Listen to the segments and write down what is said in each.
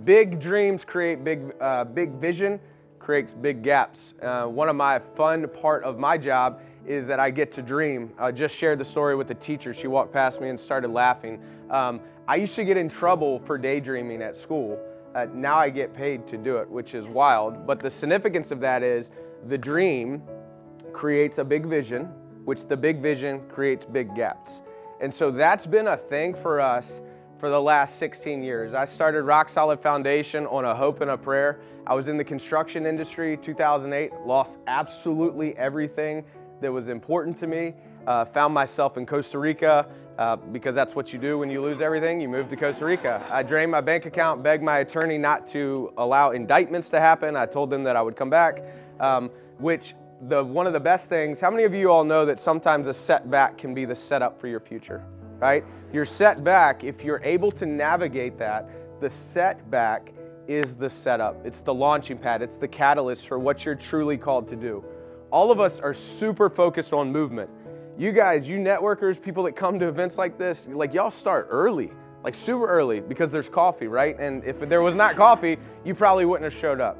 Big dreams create big vision, creates big gaps. One of my fun part of my job is that I get to dream. I just shared the story with the teacher. She walked past me and started laughing. I used to get in trouble for daydreaming at school. Now I get paid to do it, which is wild. But the significance of that is the dream creates a big vision, which the big vision creates big gaps. And so that's been a thing for us for the last 16 years. I started Rock Solid Foundation on a hope and a prayer. I was in the construction industry, 2008, lost absolutely everything that was important to me. Found myself in Costa Rica because that's what you do when you lose everything. You move to Costa Rica. I drained my bank account, begged my attorney not to allow indictments to happen. I told them that I would come back, one of the best things, how many of you all know that sometimes a setback can be the setup for your future, right? Your setback, if you're able to navigate that, the setback is the setup. It's the launching pad. It's the catalyst for what you're truly called to do. All of us are super focused on movement. You guys, you networkers, people that come to events like this, like y'all start early, like super early because there's coffee, right? And if there was not coffee, you probably wouldn't have showed up.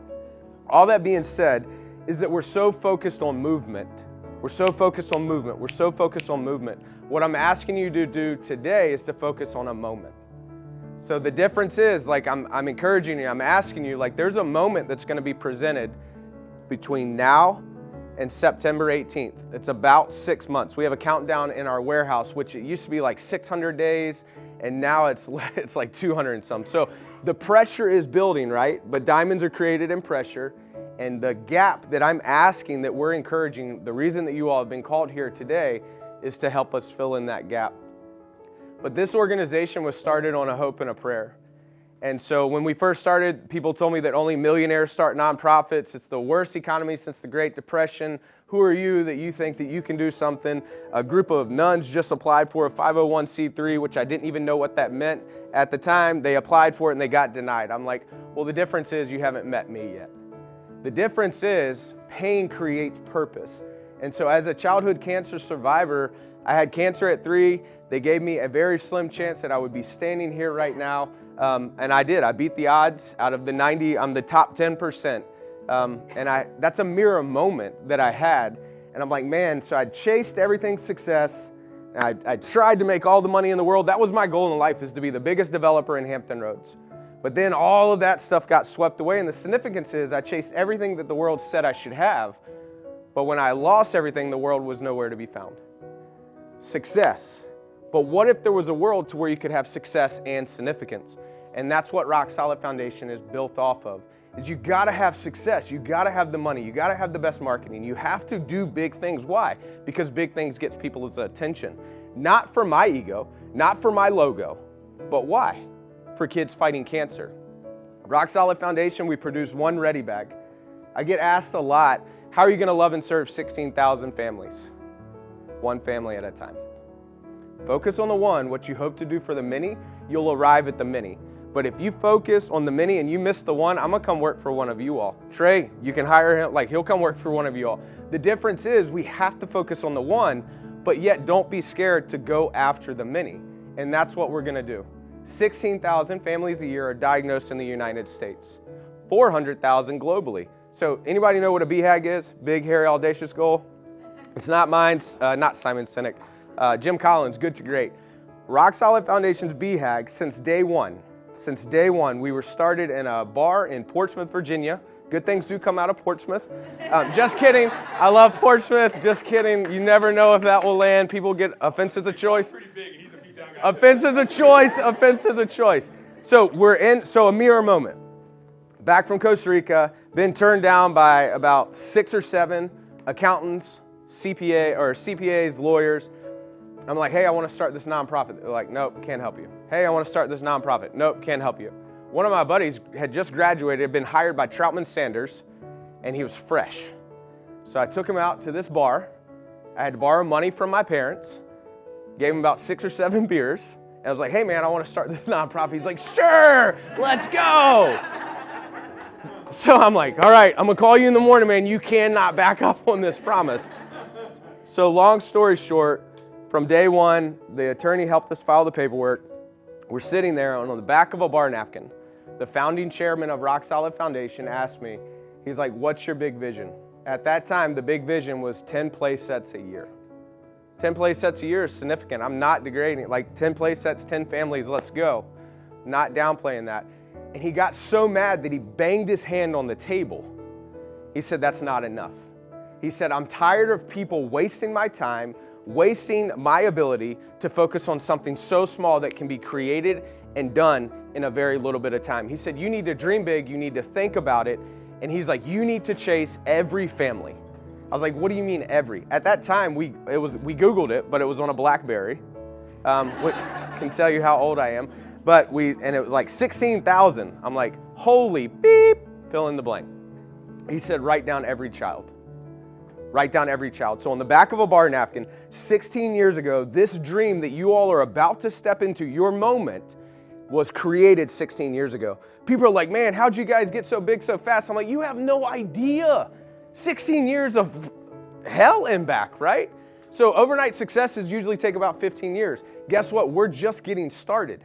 All that being said is that we're so focused on movement. We're so focused on movement. We're so focused on movement. What I'm asking you to do today is to focus on a moment. So the difference is, like I'm encouraging you, I'm asking you, like there's a moment that's going to be presented between now and September 18th. It's about 6 months. We have a countdown in our warehouse, which it used to be like 600 days, and now it's like 200 and some. So the pressure is building, right? But diamonds are created in pressure. And the gap that I'm asking, that we're encouraging, the reason that you all have been called here today is to help us fill in that gap. But this organization was started on a hope and a prayer. And so when we first started, people told me that only millionaires start nonprofits. It's the worst economy since the Great Depression. Who are you that you think that you can do something? A group of nuns just applied for a 501c3, which I didn't even know what that meant at the time. They applied for it and they got denied. I'm like, well, the difference is you haven't met me yet. The difference is pain creates purpose. And so as a childhood cancer survivor, I had cancer at 3. They gave me a very slim chance that I would be standing here right now. And I did. I beat the odds. Out of the 90, I'm the top 10%. That's a mirror moment that I had. And I'm like, man, so I chased everything success. And I tried to make all the money in the world. That was my goal in life, is to be the biggest developer in Hampton Roads. But then all of that stuff got swept away, and the significance is I chased everything that the world said I should have, but when I lost everything, the world was nowhere to be found. Success. But what if there was a world to where you could have success and significance? And that's what Rock Solid Foundation is built off of, is you gotta have success, you gotta have the money, you gotta have the best marketing, you have to do big things. Why? Because big things gets people's attention. Not for my ego, not for my logo, but why? For kids fighting cancer. Rock Solid Foundation, we produce one ready bag. I get asked a lot, how are you going to love and serve 16,000 families? One family at a time. Focus on the one, what you hope to do for the many, you'll arrive at the many. But if you focus on the many and you miss the one, I'm going to come work for one of you all. Trey, you can hire him, he'll come work for one of you all. The difference is we have to focus on the one, but yet don't be scared to go after the many. And that's what we're going to do. 16,000 families a year are diagnosed in the United States, 400,000 globally. So anybody know what a BHAG is? Big, hairy, audacious goal? It's not mine, not Simon Sinek. Jim Collins, good to great. Rock Solid Foundation's BHAG, since day one, we were started in a bar in Portsmouth, Virginia. Good things do come out of Portsmouth. Just kidding. I love Portsmouth. Just kidding. You never know if that will land. People get offense as a choice. Offense is a choice. Offense is a choice. So a mirror moment. Back from Costa Rica, been turned down by about 6 or 7 accountants, CPAs, lawyers. I'm like, hey, I want to start this nonprofit. They're like, nope, can't help you. Hey, I want to start this nonprofit. Nope, can't help you. One of my buddies had just graduated, had been hired by Troutman Sanders, and he was fresh. So I took him out to this bar. I had to borrow money from my parents. Gave him about 6 or 7 beers. And I was like, hey, man, I want to start this nonprofit. He's like, sure, let's go. So I'm like, all right, I'm going to call you in the morning, man. You cannot back up on this promise. So long story short, from day one, the attorney helped us file the paperwork. We're sitting there on the back of a bar napkin. the founding chairman of Rock Solid Foundation, asked me, he's like, what's your big vision? At that time, the big vision was 10 play sets a year. 10 play sets a year is significant. I'm not degrading. Like 10 play sets, 10 families, let's go. Not downplaying that. And he got so mad that he banged his hand on the table. He said, that's not enough. He said, I'm tired of people wasting my time, wasting my ability to focus on something so small that can be created and done in a very little bit of time. He said, you need to dream big, you need to think about it. And he's like, you need to chase every family. I was like, what do you mean every? At that time, we Googled it, but it was on a BlackBerry, which can tell you how old I am. And it was like 16,000. I'm like, holy beep, fill in the blank. He said, write down every child. Write down every child. So on the back of a bar napkin, 16 years ago, this dream that you all are about to step into, your moment, was created 16 years ago. People are like, man, how'd you guys get so big so fast? I'm like, you have no idea. 16 years of hell and back, right? So overnight successes usually take about 15 years. Guess what? We're just getting started.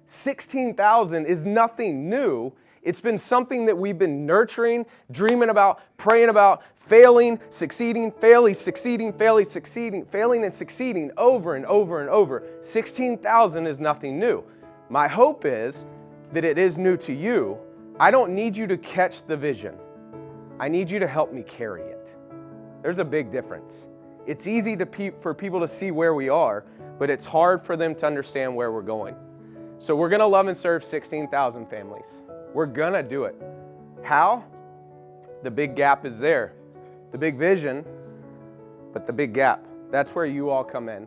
16,000 is nothing new. It's been something that we've been nurturing, dreaming about, praying about, failing, succeeding, failing, succeeding, failing, succeeding, failing and succeeding over and over and over. 16,000 is nothing new. My hope is that it is new to you. I don't need you to catch the vision. I need you to help me carry it. There's a big difference. It's easy for people to see where we are, but it's hard for them to understand where we're going. So we're going to love and serve 16,000 families. We're going to do it. How? The big gap is there. The big vision, but the big gap. That's where you all come in.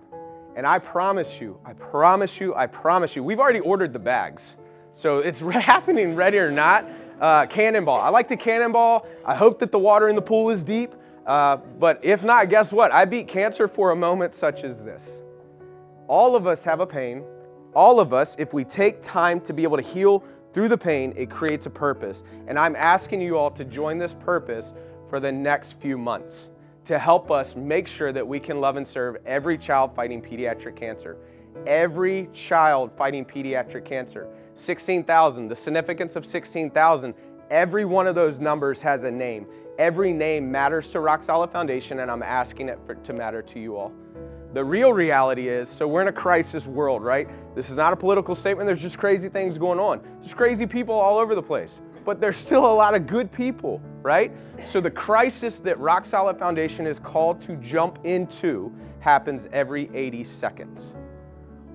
And I promise you, we've already ordered the bags. So it's happening, ready or not. Cannonball. I like to cannonball. I hope that the water in the pool is deep. But if not, guess what? I beat cancer for a moment such as this. All of us have a pain. All of us, if we take time to be able to heal through the pain, it creates a purpose. And I'm asking you all to join this purpose for the next few months to help us make sure that we can love and serve every child fighting pediatric cancer. Every child fighting pediatric cancer. 16,000, the significance of 16,000, every one of those numbers has a name. Every name matters to Rock Solid Foundation, and I'm asking it to matter to you all. The real reality is, so we're in a crisis world, right? This is not a political statement. There's just crazy things going on. There's crazy people all over the place. But there's still a lot of good people, right? So the crisis that Rock Solid Foundation is called to jump into happens every 80 seconds.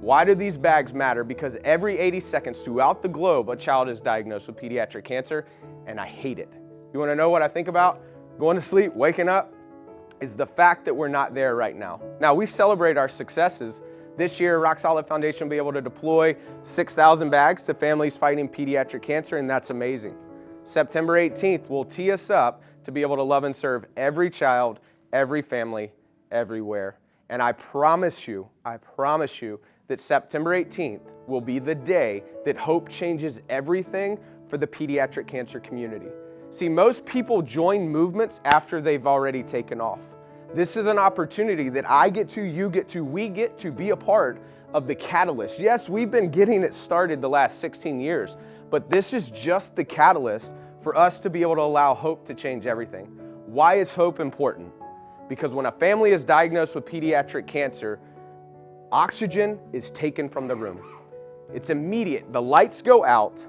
Why do these bags matter? Because every 80 seconds throughout the globe, a child is diagnosed with pediatric cancer, and I hate it. You want to know what I think about? Going to sleep, waking up, is the fact that we're not there right now. Now, we celebrate our successes. This year, Rock Solid Foundation will be able to deploy 6,000 bags to families fighting pediatric cancer, and that's amazing. September 18th will tee us up to be able to love and serve every child, every family, everywhere. And I promise you that September 18th will be the day that hope changes everything for the pediatric cancer community. See, most people join movements after they've already taken off. This is an opportunity that I get to, you get to, we get to be a part of the catalyst. Yes, we've been getting it started the last 16 years, but this is just the catalyst for us to be able to allow hope to change everything. Why is hope important? Because when a family is diagnosed with pediatric cancer, oxygen is taken from the room. It's immediate. The lights go out.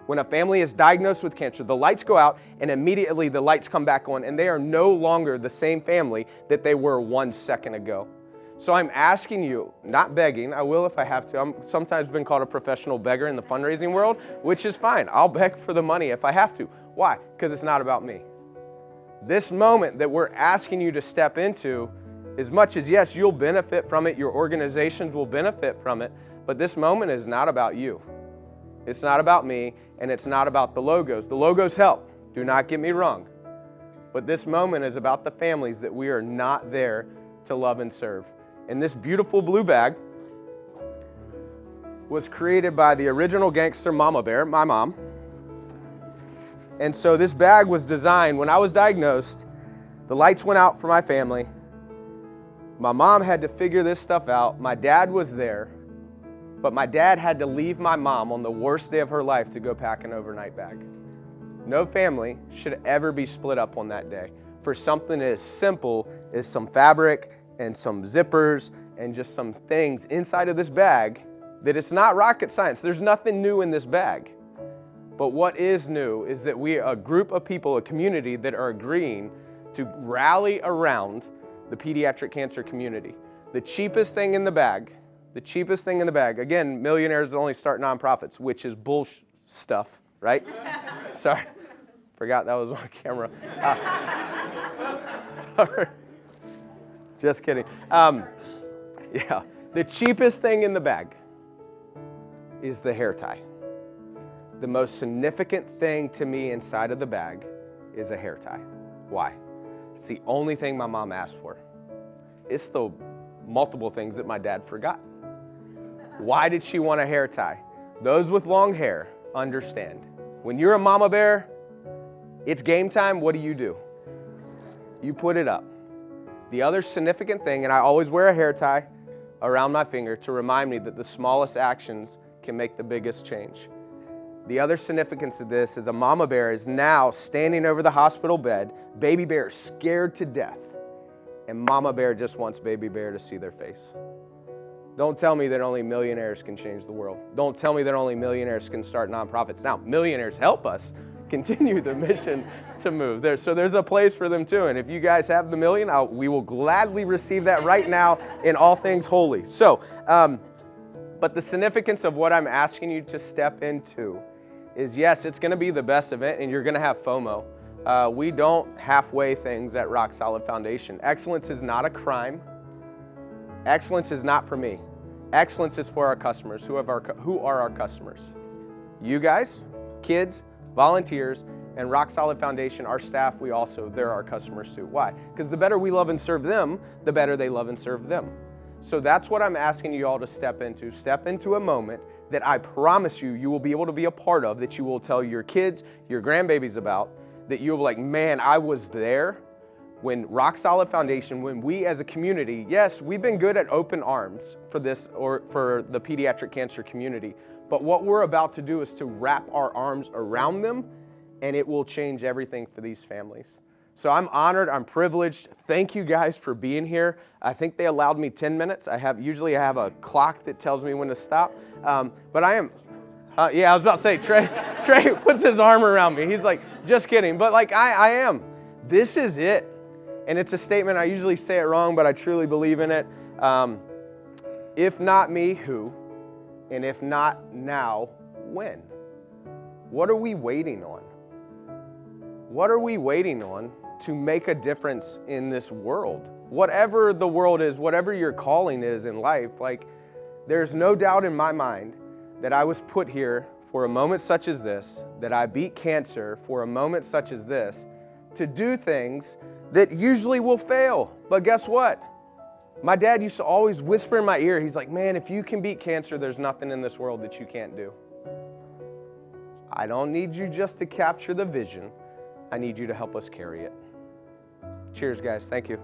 When a family is diagnosed with cancer, the lights go out and immediately the lights come back on, and they are no longer the same family that they were 1 second ago. So I'm asking you, not begging, I will if I have to. I'm sometimes been called a professional beggar in the fundraising world, which is fine. I'll beg for the money if I have to. Why? Because it's not about me. This moment that we're asking you to step into, as much as yes, you'll benefit from it, your organizations will benefit from it, but this moment is not about you. It's not about me, and it's not about the logos. The logos help, do not get me wrong. But this moment is about the families that we are not there to love and serve. And this beautiful blue bag was created by the original gangster mama bear, my mom. And so this bag was designed, when I was diagnosed, the lights went out for my family. My mom had to figure this stuff out. My dad was there. But my dad had to leave my mom on the worst day of her life to go pack an overnight bag. No family should ever be split up on that day for something as simple as some fabric and some zippers and just some things inside of this bag that it's not rocket science. There's nothing new in this bag. But what is new is that we are a group of people, a community that are agreeing to rally around the pediatric cancer community. The cheapest thing in the bag, again, millionaires only start nonprofits, which is bullshit stuff, right? Sorry, forgot that was on camera. Sorry, just kidding. Yeah, the cheapest thing in the bag is the hair tie. The most significant thing to me inside of the bag is a hair tie. Why? It's the only thing my mom asked for. It's the multiple things that my dad forgot. Why did she want a hair tie? Those with long hair understand. When you're a mama bear, it's game time. What do? You put it up. The other significant thing, and I always wear a hair tie around my finger to remind me that the smallest actions can make the biggest change. The other significance of this is a mama bear is now standing over the hospital bed. Baby bear is scared to death. And mama bear just wants baby bear to see their face. Don't tell me that only millionaires can change the world. Don't tell me that only millionaires can start nonprofits. Now, millionaires help us continue the mission to move there. So there's a place for them too. And if you guys have the million, we will gladly receive that right now in all things holy. So, but the significance of what I'm asking you to step into is, yes, it's going to be the best event and you're going to have FOMO. We don't halfway things at Rock Solid Foundation. Excellence is not a crime. Excellence is not for me. Excellence is for our customers. Who are our customers? You guys, kids, volunteers, and Rock Solid Foundation, our staff, they're our customers too. Why? Because the better we love and serve them, the better they love and serve them. So that's what I'm asking you all to step into. Step into a moment that I promise you will be able to be a part of, that you will tell your kids, your grandbabies about, that you'll be like, man, I was there when Rock Solid Foundation, when we as a community, yes, we've been good at open arms for this or for the pediatric cancer community, but what we're about to do is to wrap our arms around them, and it will change everything for these families. So I'm honored, I'm privileged. Thank you guys for being here. I think they allowed me 10 minutes. Usually I have a clock that tells me when to stop, but I am, I was about to say, Trey puts his arm around me. He's like, just kidding, but like I am. This is it. And it's a statement, I usually say it wrong, but I truly believe in it. If not me, who? And if not now, when? What are we waiting on? What are we waiting on to make a difference in this world? Whatever the world is, whatever your calling is in life, like, there's no doubt in my mind that I was put here for a moment such as this, that I beat cancer for a moment such as this, to do things that usually will fail. But guess what? My dad used to always whisper in my ear, he's like, man, if you can beat cancer, there's nothing in this world that you can't do. I don't need you just to capture the vision. I need you to help us carry it. Cheers, guys. Thank you.